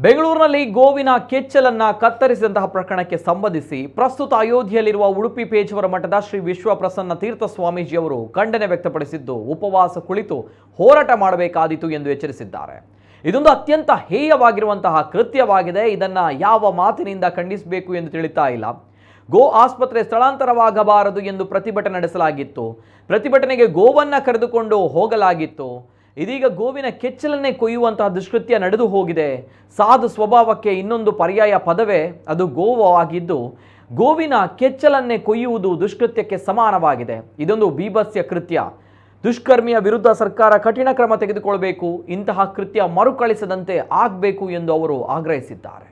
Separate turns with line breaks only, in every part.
ಬೆಂಗಳೂರಿನಲ್ಲಿ ಗೋವಿನ ಕೆಚ್ಚಲನ್ನ ಕತ್ತರಿಸಿದಂತಹ ಪ್ರಕರಣಕ್ಕೆ ಸಂಬಂಧಿಸಿ ಪ್ರಸ್ತುತ ಅಯೋಧ್ಯೆಯಲ್ಲಿರುವ ಉಡುಪಿ ಪೇಜಾವರ ಮಠದ ಶ್ರೀ ವಿಶ್ವಪ್ರಸನ್ನ ತೀರ್ಥ ಸ್ವಾಮೀಜಿಯವರು ಖಂಡನೆ ವ್ಯಕ್ತಪಡಿಸಿದ್ದು ಉಪವಾಸ ಕುಳಿತು ಹೋರಾಟ ಮಾಡಬೇಕಾದೀತು ಎಂದು ಎಚ್ಚರಿಸಿದ್ದಾರೆ. ಇದೊಂದು ಅತ್ಯಂತ ಹೇಯವಾಗಿರುವಂತಹ ಕೃತ್ಯವಾಗಿದೆ. ಇದನ್ನ ಯಾವ ಮಾತಿನಿಂದ ಖಂಡಿಸಬೇಕು ಎಂದು ತಿಳಿತಾ ಇಲ್ಲ. ಗೋ ಆಸ್ಪತ್ರೆ ಸ್ಥಳಾಂತರವಾಗಬಾರದು ಎಂದು ಪ್ರತಿಭಟನೆ ನಡೆಸಲಾಗಿತ್ತು. ಪ್ರತಿಭಟನೆಗೆ ಗೋವನ್ನ ಕರೆದುಕೊಂಡು ಹೋಗಲಾಗಿತ್ತು. ಇದೀಗ ಗೋವಿನ ಕೆಚ್ಚಲನ್ನೇ ಕೊಯ್ಯುವಂತಹ ದುಷ್ಕೃತ್ಯ ನಡೆದು ಹೋಗಿದೆ. ಸಾಧು ಸ್ವಭಾವಕ್ಕೆ ಇನ್ನೊಂದು ಪರ್ಯಾಯ ಪದವೇ ಅದು ಗೋವಾಗಿದ್ದು, ಗೋವಿನ ಕೆಚ್ಚಲನ್ನೇ ಕೊಯ್ಯುವುದು ದುಷ್ಕೃತ್ಯಕ್ಕೆ ಸಮಾನವಾಗಿದೆ. ಇದೊಂದು ಬೀಭತ್ಸ ಕೃತ್ಯ. ದುಷ್ಕರ್ಮಿಯ ವಿರುದ್ಧ ಸರ್ಕಾರ ಕಠಿಣ ಕ್ರಮ ತೆಗೆದುಕೊಳ್ಳಬೇಕು. ಇಂತಹ ಕೃತ್ಯ ಮರುಕಳಿಸದಂತೆ ಆಗಬೇಕು ಎಂದು ಅವರು ಆಗ್ರಹಿಸಿದ್ದಾರೆ.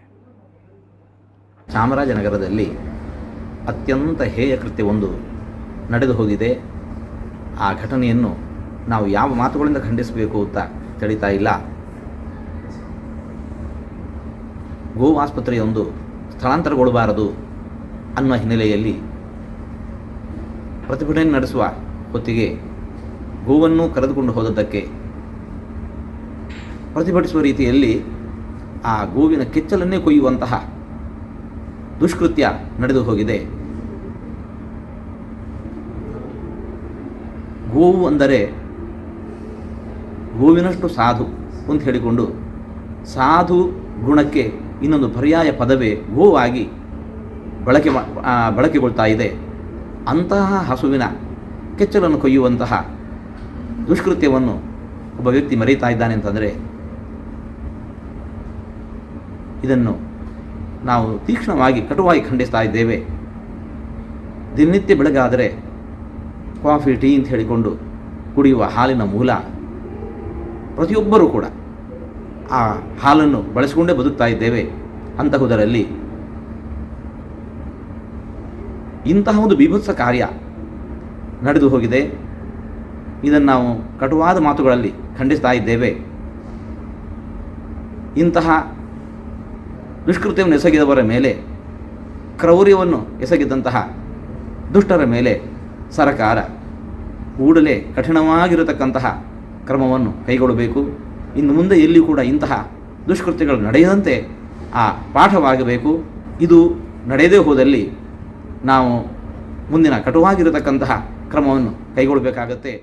ಚಾಮರಾಜನಗರದಲ್ಲಿ ಅತ್ಯಂತ ಹೇಯ ಕೃತ್ಯವೊಂದು ನಡೆದು ಹೋಗಿದೆ. ಆ ಘಟನೆಯನ್ನು ನಾವು ಯಾವ ಮಾತುಗಳಿಂದ ಖಂಡಿಸಬೇಕು ಅಂತ ತಿಳಿತಾ ಇಲ್ಲ. ಗೋ ಆಸ್ಪತ್ರೆಯೊಂದು ಸ್ಥಳಾಂತರಗೊಳ್ಳಬಾರದು ಅನ್ನುವ ಹಿನ್ನೆಲೆಯಲ್ಲಿ ಪ್ರತಿಭಟನೆ ನಡೆಸುವ ಹೊತ್ತಿಗೆ ಗೋವನ್ನು ಕರೆದುಕೊಂಡು ಹೋದದ್ದಕ್ಕೆ ಪ್ರತಿಭಟಿಸುವ ರೀತಿಯಲ್ಲಿ ಆ ಗೋವಿನ ಕೆಚ್ಚಲನ್ನೇ ಕೊಯ್ಯುವಂತಹ ದುಷ್ಕೃತ್ಯ ನಡೆದು ಹೋಗಿದೆ. ಗೋವು ಅಂದರೆ ಗೋವಿನಷ್ಟು ಸಾಧು ಅಂತ ಹೇಳಿಕೊಂಡು ಸಾಧು ಗುಣಕ್ಕೆ ಇನ್ನೊಂದು ಪರ್ಯಾಯ ಪದವೇ ಗೋವಾಗಿ ಬಳಕೆಗೊಳ್ತಾ ಇದೆ. ಅಂತಹ ಹಸುವಿನ ಕೆಚ್ಚಲನ್ನು ಕೊಯ್ಯುವಂತಹ ದುಷ್ಕೃತ್ಯವನ್ನು ಒಬ್ಬ ವ್ಯಕ್ತಿ ಮರೆಯುತ್ತಾ ಇದ್ದಾನೆ ಅಂತಂದರೆ ಇದನ್ನು ನಾವು ತೀಕ್ಷ್ಣವಾಗಿ ಕಟುವಾಗಿ ಖಂಡಿಸ್ತಾ ಇದ್ದೇವೆ. ದಿನನಿತ್ಯ ಬೆಳಗಾದರೆ ಕಾಫಿ ಟೀ ಅಂತ ಹೇಳಿಕೊಂಡು ಕುಡಿಯುವ ಹಾಲಿನ ಮೂಲ ಪ್ರತಿಯೊಬ್ಬರೂ ಕೂಡ ಆ ಹಾಲನ್ನು ಬಳಸಿಕೊಂಡೇ ಬದುಕ್ತಾ ಇದ್ದೇವೆ. ಅಂತಹುದರಲ್ಲಿ ಇಂತಹ ಒಂದು ಬೀಭತ್ಸ ಕಾರ್ಯ ನಡೆದು ಹೋಗಿದೆ. ಇದನ್ನು ನಾವು ಕಟುವಾದ ಮಾತುಗಳಲ್ಲಿ ಖಂಡಿಸ್ತಾ ಇದ್ದೇವೆ. ಇಂತಹ ದುಷ್ಕೃತ್ಯವನ್ನು ಎಸಗಿದವರ ಮೇಲೆ, ಕ್ರೌರ್ಯವನ್ನು ಎಸಗಿದಂತಹ ದುಷ್ಟರ ಮೇಲೆ ಸರ್ಕಾರ ಕೂಡಲೇ ಕಠಿಣವಾಗಿರತಕ್ಕಂತಹ ಕ್ರಮವನ್ನು ಕೈಗೊಳ್ಳಬೇಕು. ಇನ್ನು ಮುಂದೆ ಎಲ್ಲಿ ಕೂಡ ಇಂತಹ ದುಷ್ಕೃತ್ಯಗಳು ನಡೆಯದಂತೆ ಆ ಪಾಠವಾಗಬೇಕು. ಇದು ನಡೆಯದೇ ಹೋದಲ್ಲಿ ನಾವು ಮುಂದಿನ ಕಟುವಾಗಿರತಕ್ಕಂತಹ ಕ್ರಮವನ್ನು ಕೈಗೊಳ್ಳಬೇಕಾಗತ್ತೆ.